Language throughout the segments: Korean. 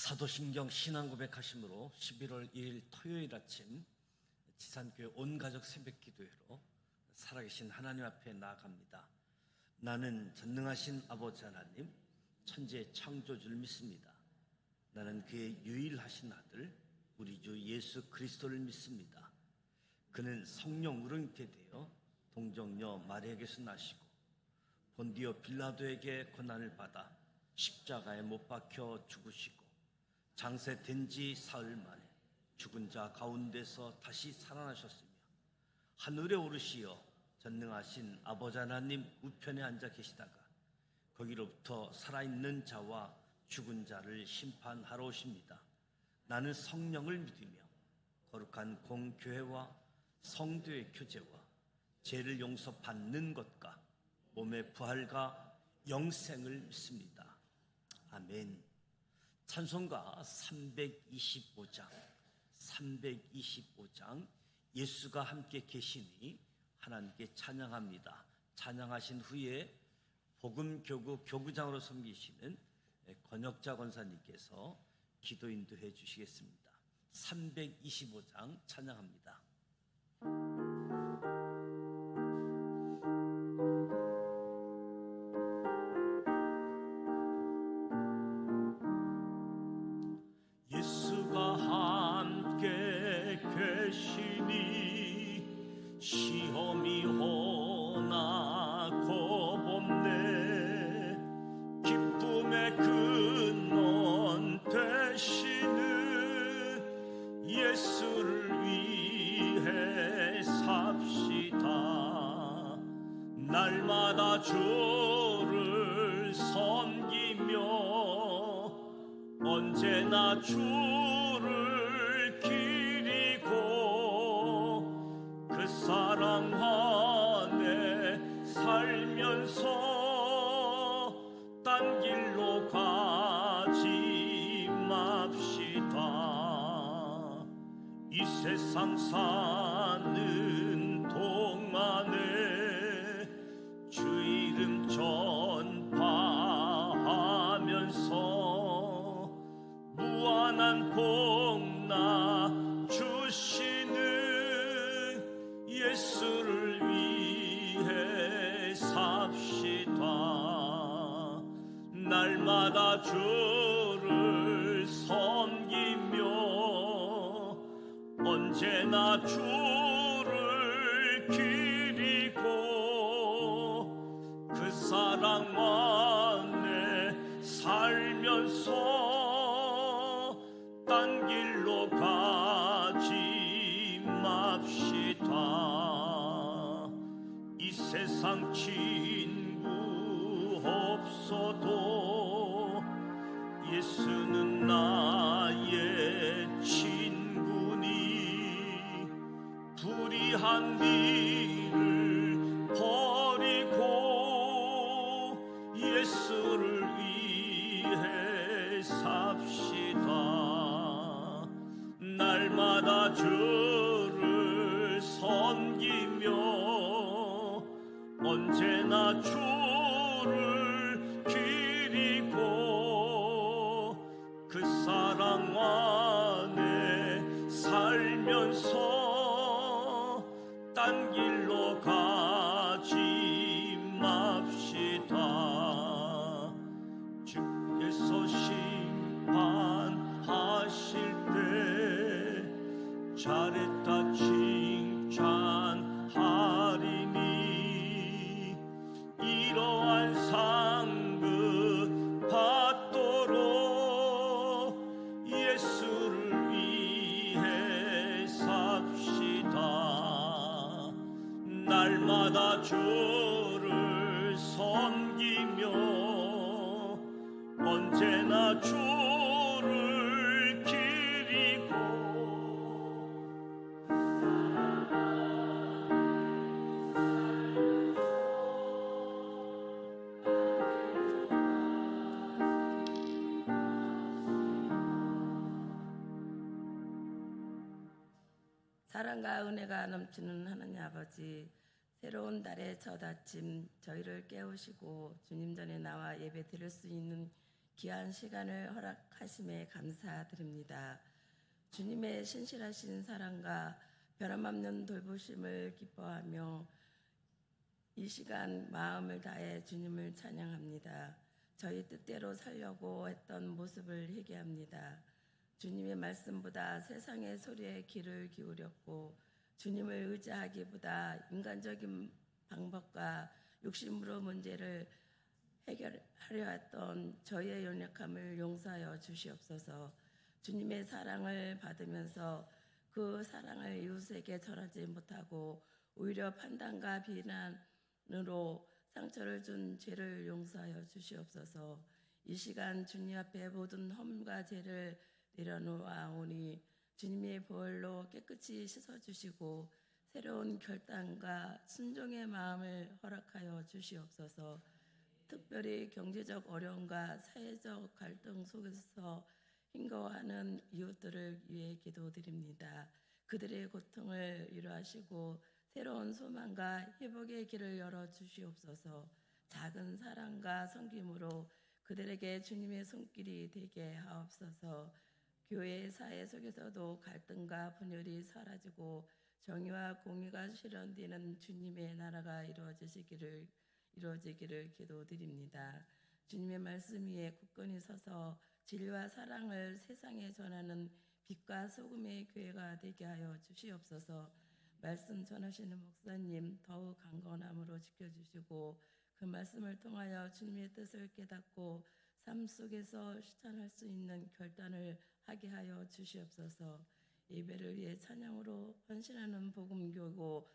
사도신경 신앙고백하심으로 11월 1일 토요일 아침 지산교회 온가족 새벽기도회로 살아계신 하나님 앞에 나아갑니다. 나는 전능하신 아버지 하나님, 천지의 창조주를 믿습니다. 나는 그의 유일하신 아들 우리 주 예수 그리스도를 믿습니다. 그는 성령으로 잉태되어 동정녀 마리아에게서 나시고 본디오 빌라도에게 고난을 받아 십자가에 못 박혀 죽으시고 장세된 지 사흘 만에 죽은 자 가운데서 다시 살아나셨으며 하늘에 오르시어 전능하신 아버지 하나님 우편에 앉아 계시다가 거기로부터 살아있는 자와 죽은 자를 심판하러 오십니다. 나는 성령을 믿으며 거룩한 공교회와 성도의 교제와 죄를 용서받는 것과 몸의 부활과 영생을 믿습니다. 아멘. 찬송가 325장 예수가 함께 계시니 하나님께 찬양합니다. 찬양하신 후에 복음교구 교구장으로 섬기시는 권혁자 권사님께서 기도 인도해 주시겠습니다. 325장 찬양합니다. 예수가 함께 계시니 시험이 오나 겁없네. 기쁨의 근원 되시는 예수를 위해 삽시다. 날마다 주를 섬기며 언제나 주를 기리고 그 사랑 안에 살면서 딴 길로 가지 맙시다. 이 세상 사는 동안에 주 이름 전파하면서 무한한 복나 주시는 예수를 위해 삽시다. 날마다 주를 섬기며 언제나 주를 기리고 그 사랑 안에 살면서 딴 길로 가지 맙시다. 이 세상 친구 없어도 예수는 나의 친구니 불의한 일을 버리고 예수를 위해 삽시다. 날마다 주를 섬기며 언제나 주를 기리고 그 사랑 안에 살면서 딴 길로 가지 맙시다. 주께서 심판하실 때 잘했다 칭찬하리니 이러한 상급 받도록 예수를 위해 삽시다. 날마다 주를 섬기며 언제나 주를 기리고 사랑과 은혜가 넘치는 하나님 아버지, 새로운 달의 첫 아침 저희를 깨우시고 주님 전에 나와 예배 드릴 수 있는 귀한 시간을 허락하심에 감사드립니다. 주님의 신실하신 사랑과 변함없는 돌보심을 기뻐하며 이 시간 마음을 다해 주님을 찬양합니다. 저희 뜻대로 살려고 했던 모습을 회개합니다. 주님의 말씀보다 세상의 소리에 귀를 기울였고 주님을 의지하기보다 인간적인 방법과 욕심으로 문제를 해결하려 했던 저희의 연약함을 용서하여 주시옵소서. 주님의 사랑을 받으면서 그 사랑을 이웃에게 전하지 못하고 오히려 판단과 비난으로 상처를 준 죄를 용서하여 주시옵소서. 이 시간 주님 앞에 모든 험과 죄를 내려놓아오니 주님의 보혈로 깨끗이 씻어주시고 새로운 결단과 순종의 마음을 허락하여 주시옵소서. 특별히 경제적 어려움과 사회적 갈등 속에서 힘겨워하는 이웃들을 위해 기도드립니다. 그들의 고통을 위로하시고 새로운 소망과 회복의 길을 열어 주시옵소서. 작은 사랑과 섬김으로 그들에게 주님의 손길이 되게 하옵소서. 교회 사회 속에서도 갈등과 분열이 사라지고 정의와 공의가 실현되는 주님의 나라가 이루어지기를 기도드립니다. 주님의 말씀 위에 굳건히 서서 진리와 사랑을 세상에 전하는 빛과 소금의 교회가 되게 하여 주시옵소서. 말씀 전하시는 목사님 더욱 강건함으로 지켜주시고 그 말씀을 통하여 주님의 뜻을 깨닫고 삶 속에서 실천할 수 있는 결단을 하게 하여 주시옵소서. 예배를 위해 찬양으로 헌신하는 복음교고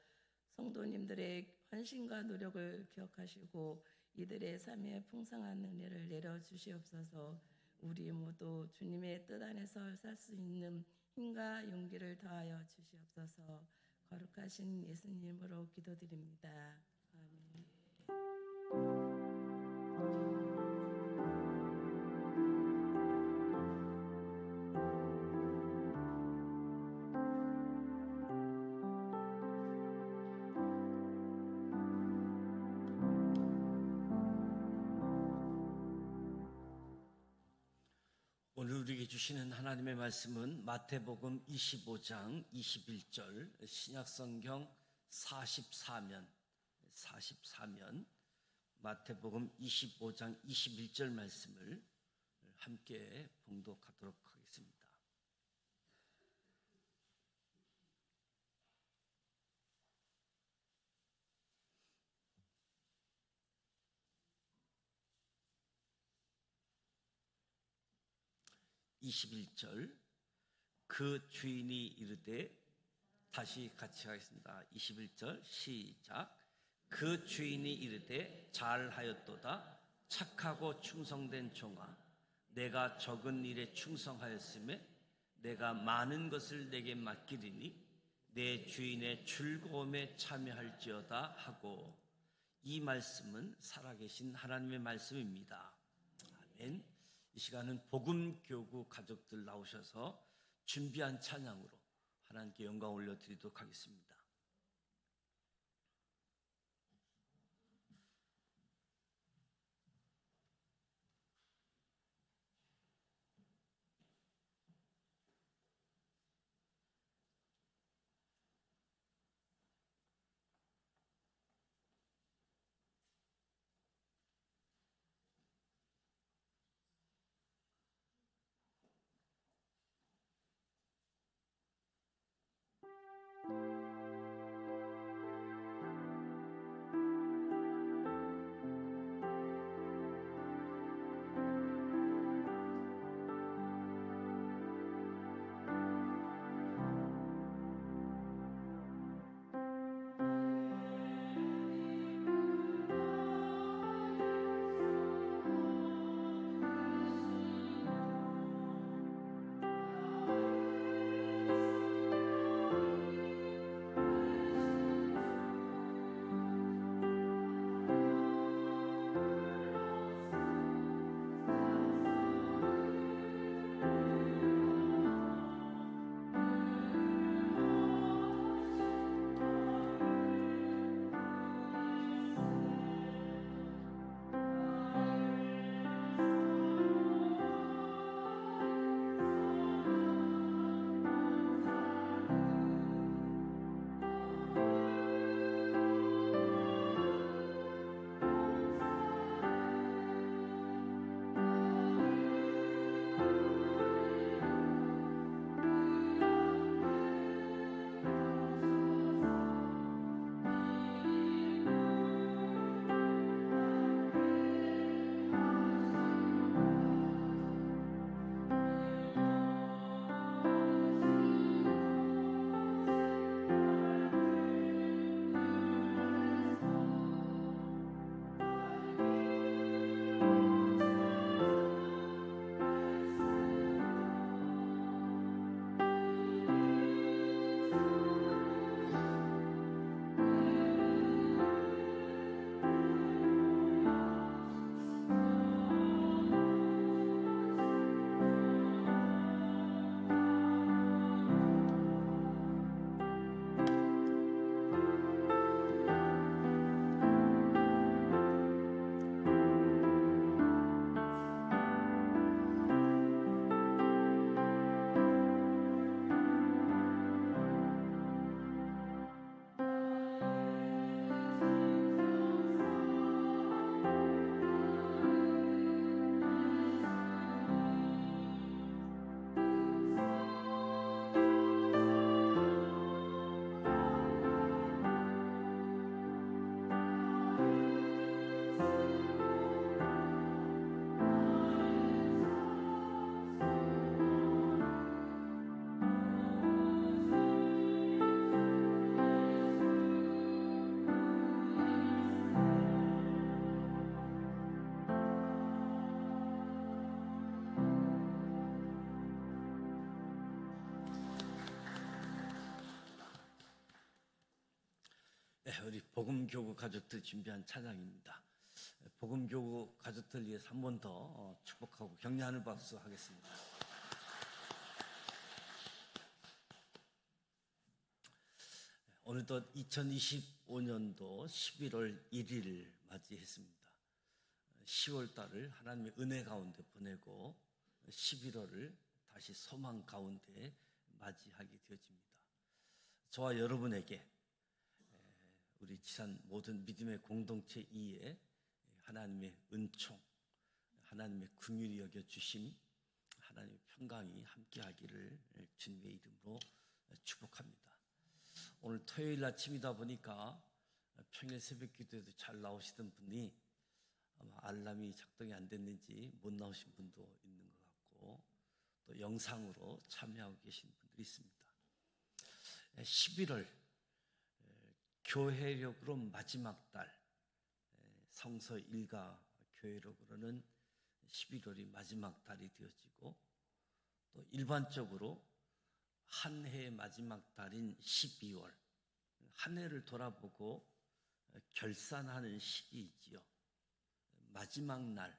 성도님들의 헌신과 노력을 기억하시고 이들의 삶에 풍성한 은혜를 내려 주시옵소서. 우리 모두 주님의 뜻 안에서 살 수 있는 힘과 용기를 더하여 주시옵소서. 거룩하신 예수님으로 기도드립니다. 아멘. '오늘 우리에게 주시는 하나님의 말씀은 마태복음 25장 21절, 신약성경 44면 마태복음 25장 21절 말씀을 함께 봉독하도록 하겠습니다. (21절) 그 주인이 이르되, 다시 같이 하겠습니다. 21절 시작. 그 주인이 이르되, 잘하였도다 착하고 충성된 종아, 내가 적은 일에 충성하였음에 내가 많은 것을 내게 맡기리니 내 주인의 즐거움에 참여할지어다 하고. 이 말씀은 살아계신 하나님의 말씀입니다. 아멘. 이 시간은 복음교구 가족들 나오셔서 준비한 찬양으로 하나님께 영광 올려드리도록 하겠습니다. 우리 복음교구 가족들 준비한 찬양입니다. 복음교구 가족들 위해서 한 번 더 축복하고 격려하는 박수 하겠습니다. 오늘도 2025년도 11월 1일 맞이했습니다. 10월 달을 하나님의 은혜 가운데 보내고 11월을 다시 소망 가운데 맞이하게 되어집니다. 저와 여러분에게 우리 지산 모든 믿음의 공동체 이에 하나님의 은총, 하나님의 긍휼히 여겨주심, 하나님의 평강이 함께하기를 주님의 이름으로 축복합니다. 오늘 토요일 아침이다 보니까 평일 새벽 기도에도 잘 나오시던 분이 아마 알람이 작동이 안 됐는지 못 나오신 분도 있는 것 같고, 또 영상으로 참여하고 계신 분들이 있습니다. 11월 교회력으로 마지막 달, 성서 일가 교회력으로는 11월이 마지막 달이 되어지고, 또 일반적으로 한 해의 마지막 달인 12월, 한 해를 돌아보고 결산하는 시기이지요. 마지막 날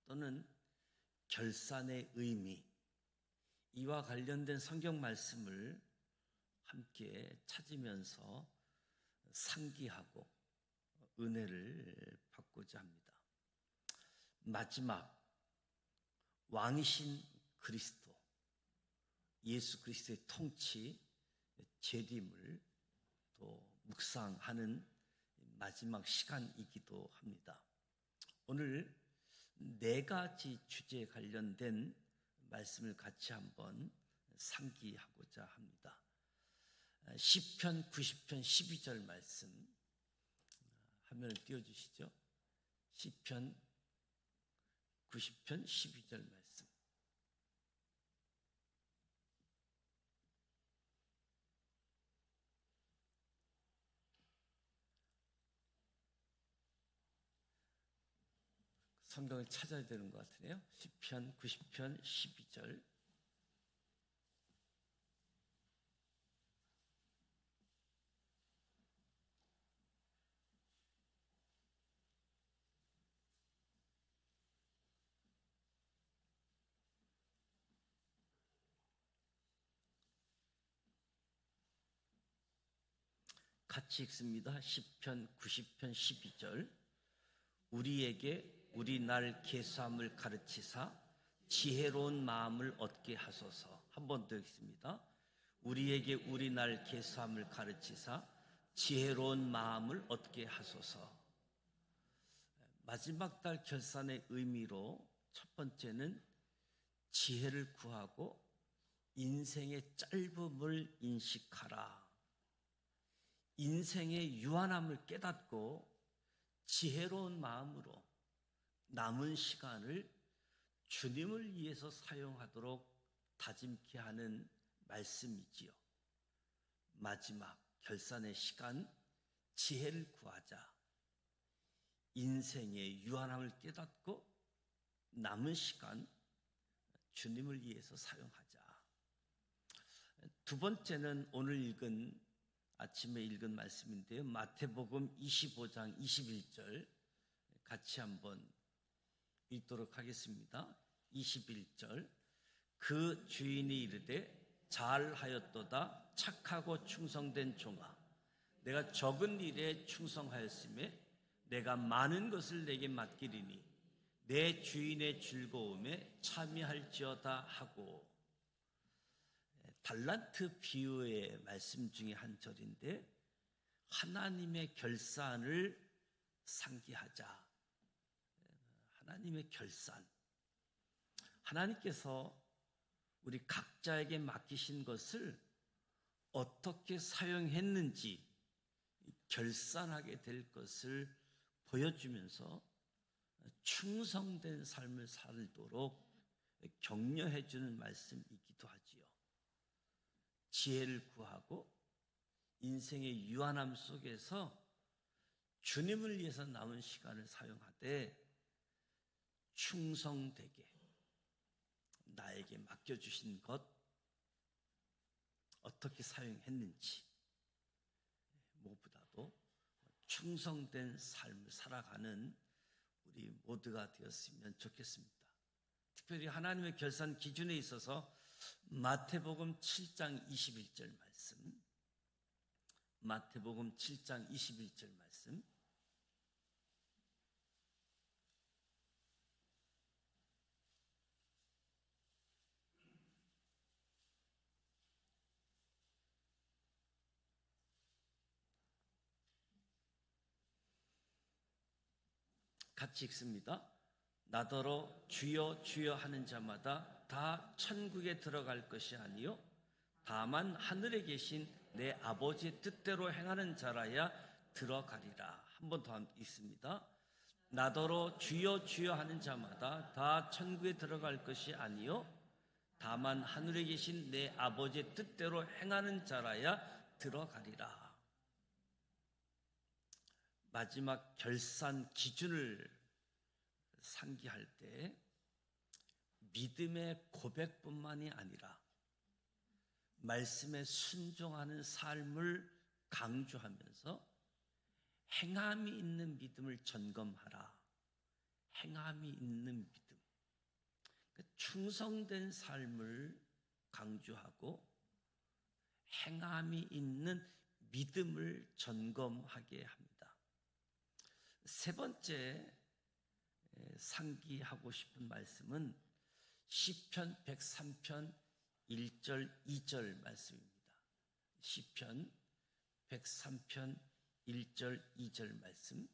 또는 결산의 의미, 이와 관련된 성경 말씀을 함께 찾으면서 상기하고 은혜를 받고자 합니다. 마지막 왕이신 그리스도, 예수 그리스도의 통치, 재림을 또 묵상하는 마지막 시간이기도 합니다. 오늘 4가지 주제에 관련된 말씀을 같이 한번 상기하고자 합니다. 시편 90편 12절 말씀 화면을 띄워주시죠. 시편 90편 12절 말씀. 성경을 찾아야 되는 것 같으네요. 시편 90편 12절. 같이 읽습니다. 시편 90편 12절. 우리에게 우리 날 계수함을 가르치사 지혜로운 마음을 얻게 하소서. 한 번 더 읽습니다. 우리에게 우리 날 계수함을 가르치사 지혜로운 마음을 얻게 하소서. 마지막 달 결산의 의미로 첫 번째는 지혜를 구하고 인생의 짧음을 인식하라. 인생의 유한함을 깨닫고 지혜로운 마음으로 남은 시간을 주님을 위해서 사용하도록 다짐케 하는 말씀이지요. 마지막 결산의 시간, 지혜를 구하자. 인생의 유한함을 깨닫고 남은 시간 주님을 위해서 사용하자. 두 번째는 오늘 아침에 읽은 말씀인데요. 마태복음 25장 21절 같이 한번 읽도록 하겠습니다. 21절. 그 주인이 이르되 잘하였도다 착하고 충성된 종아, 내가 적은 일에 충성하였음에 내가 많은 것을 내게 맡기리니 내 주인의 즐거움에 참여할지어다 하고, 달란트 비유의 말씀 중에 한 절인데 하나님의 결산을 상기하자. 하나님의 결산. 하나님께서 우리 각자에게 맡기신 것을 어떻게 사용했는지 결산하게 될 것을 보여주면서 충성된 삶을 살도록 격려해 주는 말씀이기도 하지요. 지혜를 구하고 인생의 유한함 속에서 주님을 위해서 남은 시간을 사용하되 충성되게 나에게 맡겨주신 것 어떻게 사용했는지 무엇보다도 충성된 삶을 살아가는 우리 모두가 되었으면 좋겠습니다. 특별히 하나님의 결산 기준에 있어서 마태복음 7장 21절 말씀, 마태복음 7장 21절 말씀, 같이 읽습니다. 나더러 주여 주여 하는 자마다 다 천국에 들어갈 것이 아니요 다만 하늘에 계신 내 아버지의 뜻대로 행하는 자라야 들어가리라. 한 번 더 읽습니다. 나더러 주여 주여 하는 자마다 다 천국에 들어갈 것이 아니요 다만 하늘에 계신 내 아버지의 뜻대로 행하는 자라야 들어가리라. 마지막 결산 기준을 상기할 때 믿음의 고백뿐만이 아니라 말씀에 순종하는 삶을 강조하면서 행함이 있는 믿음을 점검하라. 행함이 있는 믿음. 충성된 삶을 강조하고 행함이 있는 믿음을 점검하게 합니다. 세 번째 상기하고 싶은 말씀은 시편 103편 1절 2절 말씀입니다. 시편 103편 1절 2절 말씀,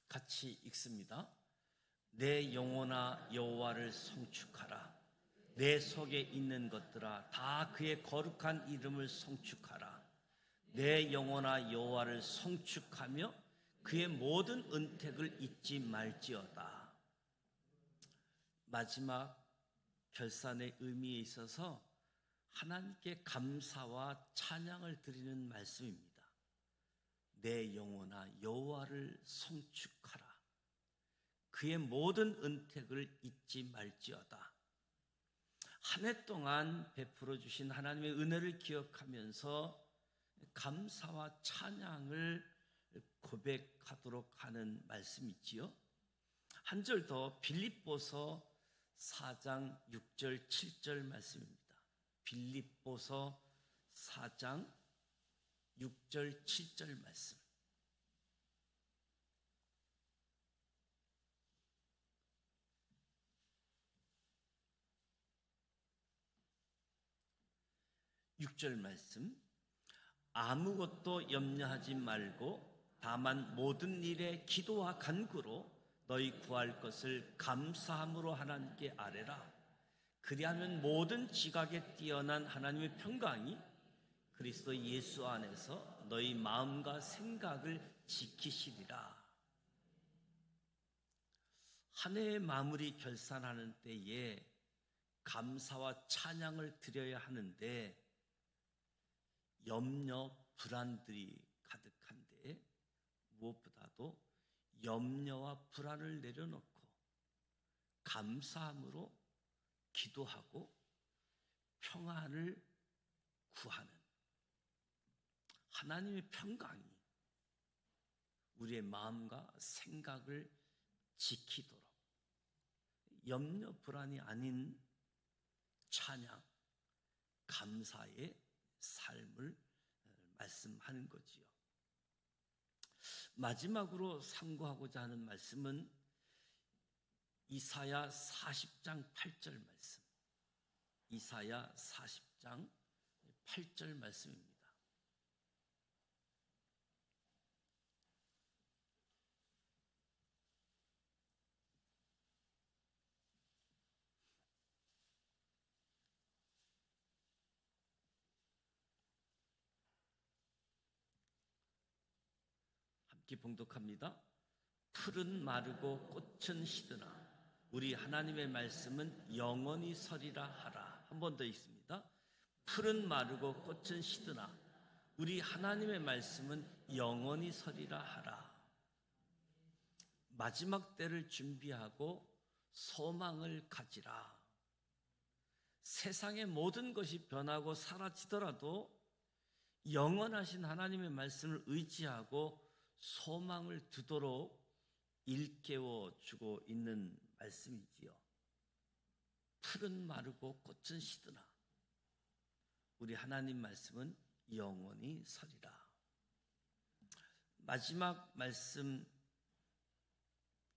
같이 읽습니다. 내 영혼아 여호와를 송축하라. 내 속에 있는 것들아 다 그의 거룩한 이름을 송축하라. 내 영혼아 여호와를 송축하며 그의 모든 은택을 잊지 말지어다. 마지막 결산의 의미에 있어서 하나님께 감사와 찬양을 드리는 말씀입니다. 내 영혼아 여호와를 송축하라. 그의 모든 은택을 잊지 말지어다. 한 해 동안 베풀어 주신 하나님의 은혜를 기억하면서 감사와 찬양을 고백하도록 하는 말씀이지요. 한 절 더 빌립보서 4장 6절 7절 말씀입니다. 빌립보서 4장 6절 7절 말씀. 육 절 말씀. 아무것도 염려하지 말고 다만 모든 일에 기도와 간구로 너희 구할 것을 감사함으로 하나님께 아뢰라. 그리하면 모든 지각에 뛰어난 하나님의 평강이 그리스도 예수 안에서 너희 마음과 생각을 지키시리라. 한 해의 마무리 결산하는 때에 감사와 찬양을 드려야 하는데 염려, 불안들이 가득한데 무엇보다도 염려와 불안을 내려놓고 감사함으로 기도하고 평안을 구하는 하나님의 평강이 우리의 마음과 생각을 지키도록 염려, 불안이 아닌 찬양, 감사의 삶을 말씀하는 거지요. 마지막으로 상고하고자 하는 말씀은 이사야 40장 8절 말씀. 이사야 40장 8절 말씀입니다. 함께 봉독합니다. 풀은 마르고 꽃은 시드나 우리 하나님의 말씀은 영원히 서리라 하라. 한 번 더 읽습니다. 풀은 마르고 꽃은 시드나 우리 하나님의 말씀은 영원히 서리라 하라. 마지막 때를 준비하고 소망을 가지라. 세상의 모든 것이 변하고 사라지더라도 영원하신 하나님의 말씀을 의지하고 소망을 두도록 일깨워 주고 있는 말씀이지요. 풀은 마르고 꽃은 시드나 우리 하나님 말씀은 영원히 서리라. 마지막 말씀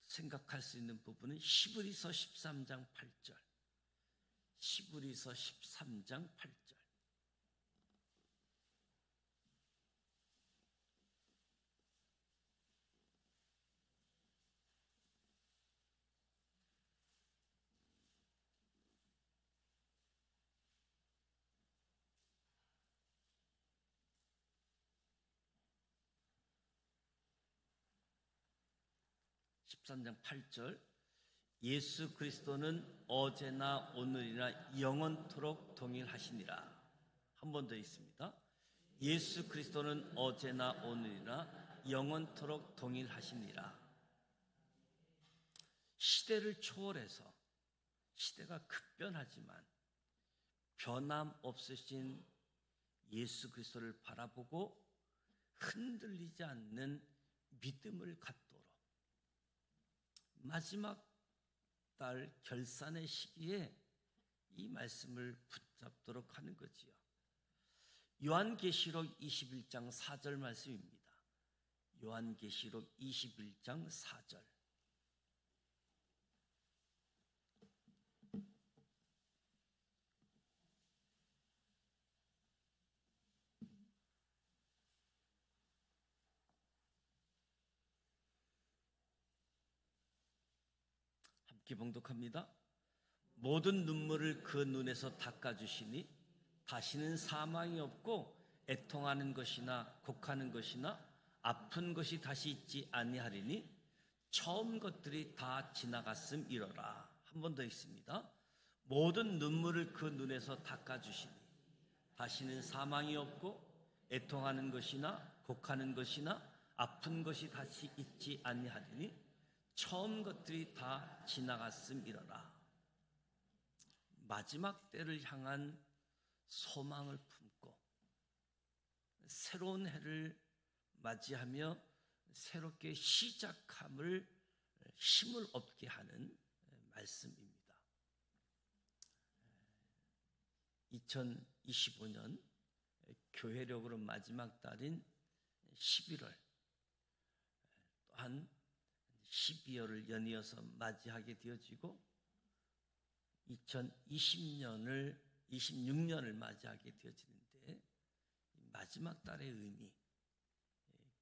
생각할 수 있는 부분은 히브리서 13장 8절. 히브리서 13장 8절. (13장 8절) 예수 그리스도는 어제나 오늘이나 영원토록 동일하시니라. 한 번 더 있습니다. 예수 그리스도는 어제나 오늘이나 영원토록 동일하시니라. 시대를 초월해서 시대가 급변하지만 변함없으신 예수 그리스도를 바라보고 흔들리지 않는 믿음을 갖도록 마지막 달 결산의 시기에 이 말씀을 붙잡도록 하는 거지요. 요한계시록 21장 4절 말씀입니다. 요한계시록 21장 4절. 함께 봉독합니다. 모든 눈물을 그 눈에서 닦아주시니 다시는 사망이 없고 애통하는 것이나 곡하는 것이나 아픈 것이 다시 있지 아니하리니 처음 것들이 다 지나갔음이로라. 한 번 더 있습니다. 모든 눈물을 그 눈에서 닦아주시니 다시는 사망이 없고 애통하는 것이나 곡하는 것이나 아픈 것이 다시 있지 아니하리니 처음 것들이 다 지나갔음이로라. 마지막 때를 향한 소망을 품고 새로운 해를 맞이하며 새롭게 시작함을 힘을 얻게 하는 말씀입니다. 2025년 교회력으로 마지막 달인 11월 또한 12월을 연이어서 맞이하게 되어지고 26년을 맞이하게 되어지는데 마지막 달의 의미,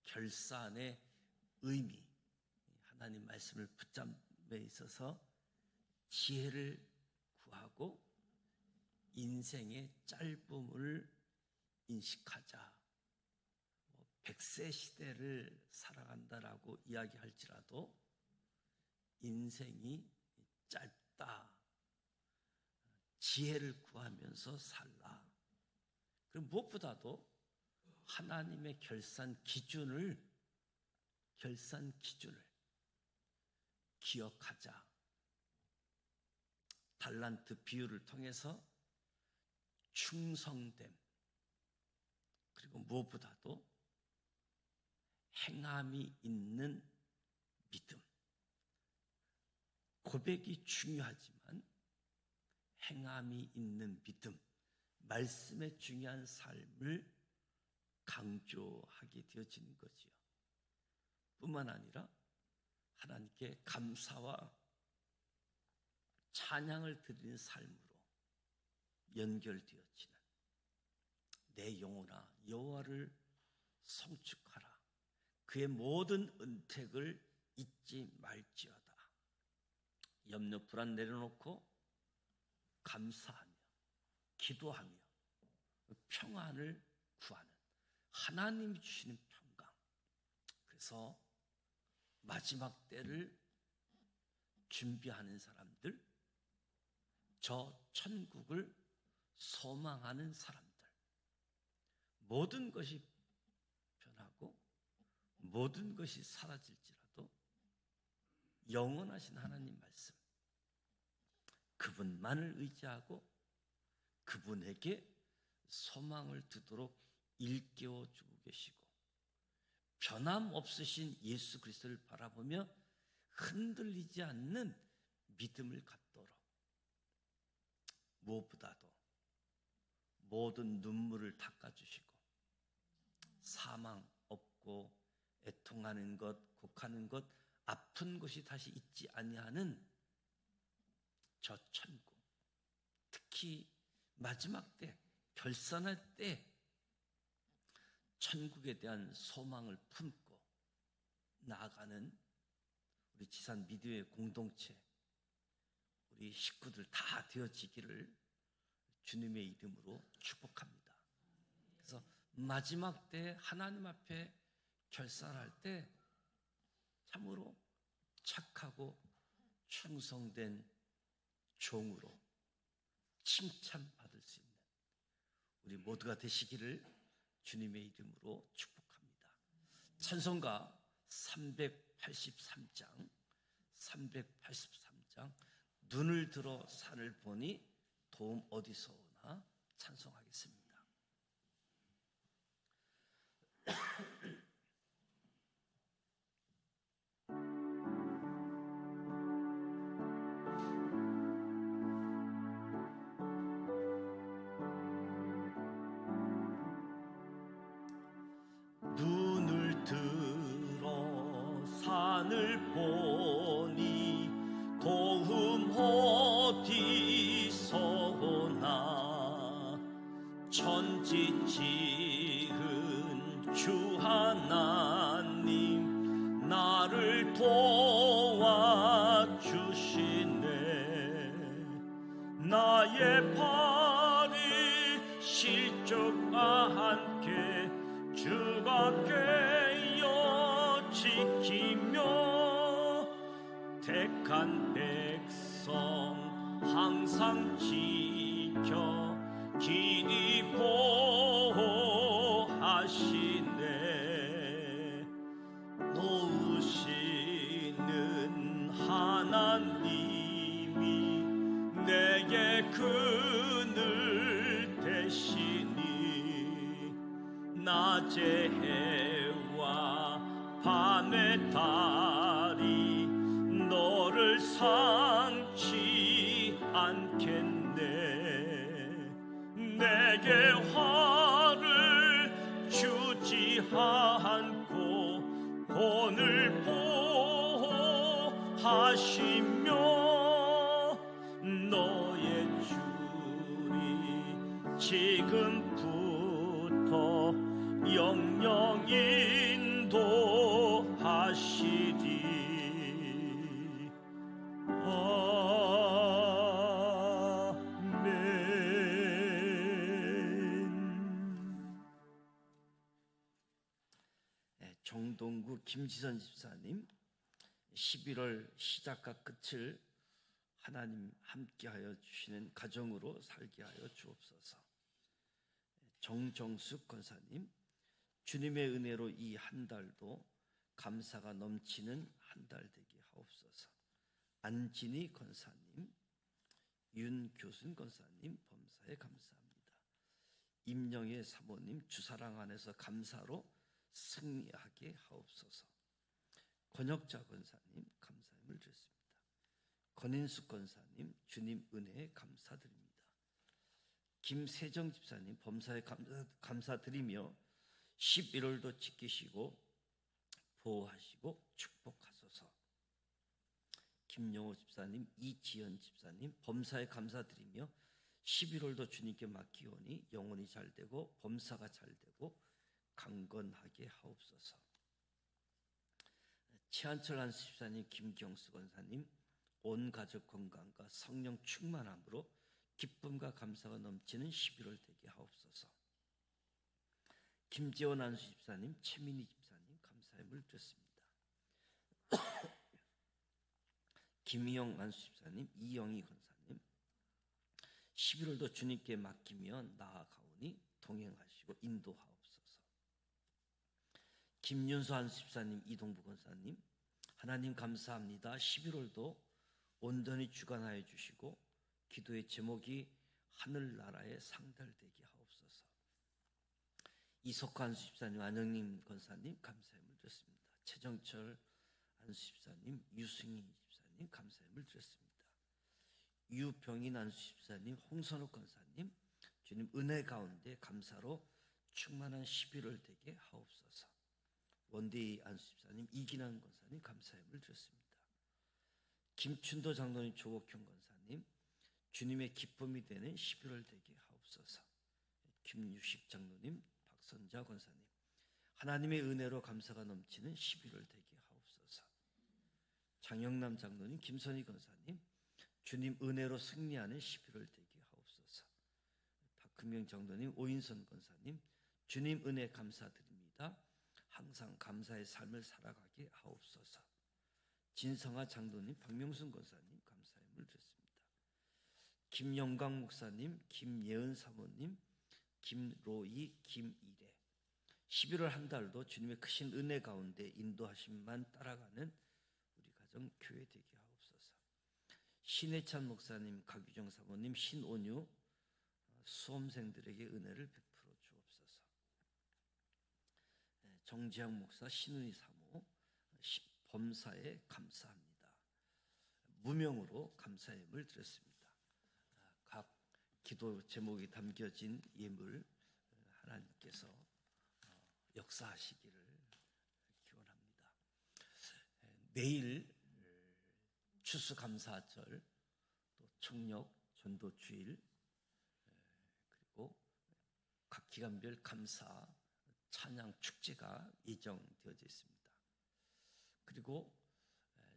결산의 의미, 하나님 말씀을 붙잡에 있어서 지혜를 구하고 인생의 짧음을 인식하자. 100세 시대를 살아간다라고 이야기할지라도 인생이 짧다. 지혜를 구하면서 살라. 그리고 무엇보다도 하나님의 결산 기준을 기억하자. 달란트 비유를 통해서 충성됨, 그리고 무엇보다도 행함이 있는 믿음. 고백이 중요하지만 행함이 있는 믿음, 말씀의 중요한 삶을 강조하게 되어지는 거지요. 뿐만 아니라 하나님께 감사와 찬양을 드리는 삶으로 연결되어지는 내 영혼아 여호와를 성축하라. 그의 모든 은택을 잊지 말지어다. 염려 불안 내려놓고 감사하며 기도하며 평안을 구하는 하나님이 주시는 평강. 그래서 마지막 때를 준비하는 사람들, 저 천국을 소망하는 사람들, 모든 것이 변하고 모든 것이 사라질지라도 영원하신 하나님 말씀, 그분만을 의지하고 그분에게 소망을 두도록 일깨워 주고 계시고, 변함없으신 예수 그리스도를 바라보며 흔들리지 않는 믿음을 갖도록, 무엇보다도 모든 눈물을 닦아주시고 사망 없고 애통하는 것, 곡하는 것, 아픈 것이 다시 있지 아니하는 저 천국, 특히 마지막 때, 결산할 때 천국에 대한 소망을 품고 나아가는 우리 지산 미디어의 공동체, 우리 식구들 다 되어지기를 주님의 이름으로 축복합니다. 그래서 마지막 때 하나님 앞에 결산할 때 참으로 착하고 충성된 종으로 칭찬받을 수 있는 우리 모두가 되시기를 주님의 이름으로 축복합니다. 찬송가 383장 눈을 들어 산을 보니 도움 어디서 오나 찬송하겠습니다. 눈을 들어 산을 보니 도움 어디서 오나 천지 지은 주 하나님 나를 도와주시네. 나의 발이 실족 않게 주가 깨어 지키며 택한 백성 항상 지켜 길이 보호하시네. 놓으시는 하나님이 내게 그늘 되시니 낮의 해와 밤의 달이 너를 상치 않겠네. 내게 화를 주지 않고 오늘 보호하시며 너의 줄이 지금부터 영영 인도하시리. 정동구 김지선 집사님, 11월 시작과 끝을 하나님 함께하여 주시는 가정으로 살게 하여 주옵소서. 정정숙 권사님, 주님의 은혜로 이 한 달도 감사가 넘치는 한 달 되게 하옵소서. 안진희 권사님, 윤교순 권사님, 범사에 감사합니다. 임영애 사모님, 주사랑 안에서 감사로 승리하게 하옵소서. 권혁자 권사님, 감사함을 드렸습니다. 권인숙 권사님, 주님 은혜에 감사드립니다. 김세정 집사님, 범사에 감사드리며 11월도 지키시고 보호하시고 축복하소서. 김영호 집사님, 이지연 집사님, 범사에 감사드리며 11월도 주님께 맡기오니 영혼이 잘되고 범사가 잘되고 강건하게 하옵소서. 최한철 한수 집사님, 김경수 권사님, 온 가족 건강과 성령 충만함으로 기쁨과 감사가 넘치는 11월 되게 하옵소서. 김재원 한수 집사님, 최민희 집사님, 감사함을 드렸습니다. 김희영 한수 집사님, 이영희 권사님, 11월도 주님께 맡기며 나아가오니 동행하시고 인도하옵소서. 김윤수 한수 집사님, 이동부 권사님, 하나님 감사합니다. 11월도 온전히 주관하여 주시고 기도의 제목이 하늘나라에 상달되게 하옵소서. 이석환 수집사님, 안영님 권사님 감사함을 드렸습니다. 최정철 안수집사님, 유승희 집사님 감사함을 드렸습니다. 유병인 안수집사님, 홍선욱 권사님, 주님 은혜 가운데 감사로 충만한 11월 되게 하옵소서. 원대희 안수집사님, 이기남 권사님 감사함을 드렸습니다. 김춘도 장로님, 조국형 권사님, 주님의 기쁨이 되는 11월 되게 하옵소서. 김유식 장로님, 박선자 권사님, 하나님의 은혜로 감사가 넘치는 11월 되게 하옵소서. 장영남 장로님, 김선희 권사님, 주님 은혜로 승리하는 11월 되게 하옵소서. 박금영 장로님, 오인선 권사님, 주님 은혜 감사드립니다. 항상 감사의 삶을 살아가게 하옵소서. 진성아 장로님, 박명순 권사님 감사함을 드렸습니다. 김영광 목사님, 김예은 사모님, 김로이, 김이래, 11월 한 달도 주님의 크신 은혜 가운데 인도하심만 따라가는 우리 가정 교회 되게 하옵소서. 신해찬 목사님, 박유정 사모님, 신온유 수험생들에게 은혜를 베풀어 주옵소서. 정지향 목사, 신은희 사모, 범사에 감사합니다. 무명으로 감사함을 드렸습니다. 각 기도 제목이 담겨진 예물 하나님께서 역사하시기를 기원합니다. 내일 추수감사절, 또 청력 전도주일, 그리고 각 기간별 감사 찬양 축제가 예정되어져 있습니다. 그리고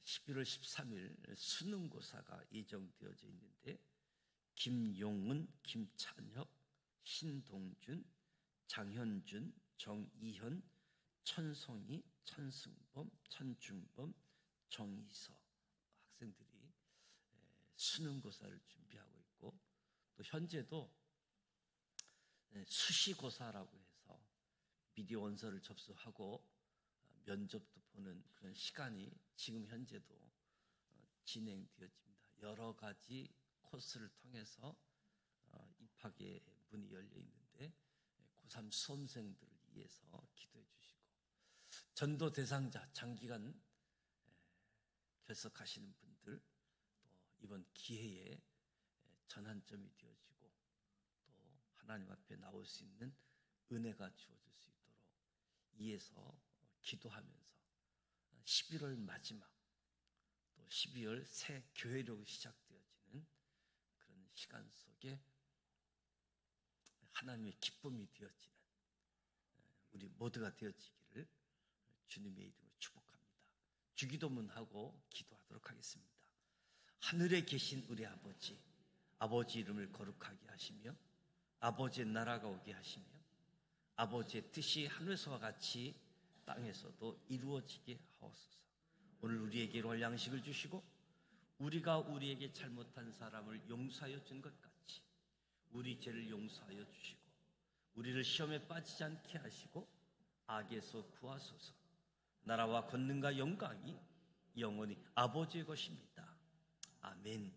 11월 13일 수능고사가 예정되어져 있는데 김용은, 김찬혁, 신동준, 장현준, 정이현, 천성희, 천승범, 천중범, 정희서 학생들이 수능고사를 준비하고 있고, 또 현재도 수시고사라고 해서 미디어 원서를 접수하고 면접도 보는 그런 시간이 지금 현재도 진행되어집니다. 여러 가지 코스를 통해서 입학의 문이 열려 있는데 고3 수험생들을 위해서 기도해 주시고, 전도 대상자 장기간 결석하시는 분들 또 이번 기회에 전환점이 되어지고 또 하나님 앞에 나올 수 있는 은혜가 주어질 수 있도록 이에서 기도하면서 11월 마지막, 또 12월 새 교회로 시작되어지는 그런 시간 속에 하나님의 기쁨이 되어지는 우리 모두가 되어지기를 주님의 이름으로 축복합니다. 주기도문하고 기도하도록 하겠습니다. 하늘에 계신 우리 아버지, 아버지 이름을 거룩하게 하시며 아버지의 나라가 오게 하시며 아버지의 뜻이 하늘에서와 같이 땅에서도 이루어지게 하옵소서. 오늘 우리에게 일용할 양식을 주시고 우리가 우리에게 잘못한 사람을 용서하여 준 것 같이 우리 죄를 용서하여 주시고 우리를 시험에 빠지지 않게 하시고 악에서 구하소서. 나라와 권능과 영광이 영원히 아버지의 것입니다. 아멘.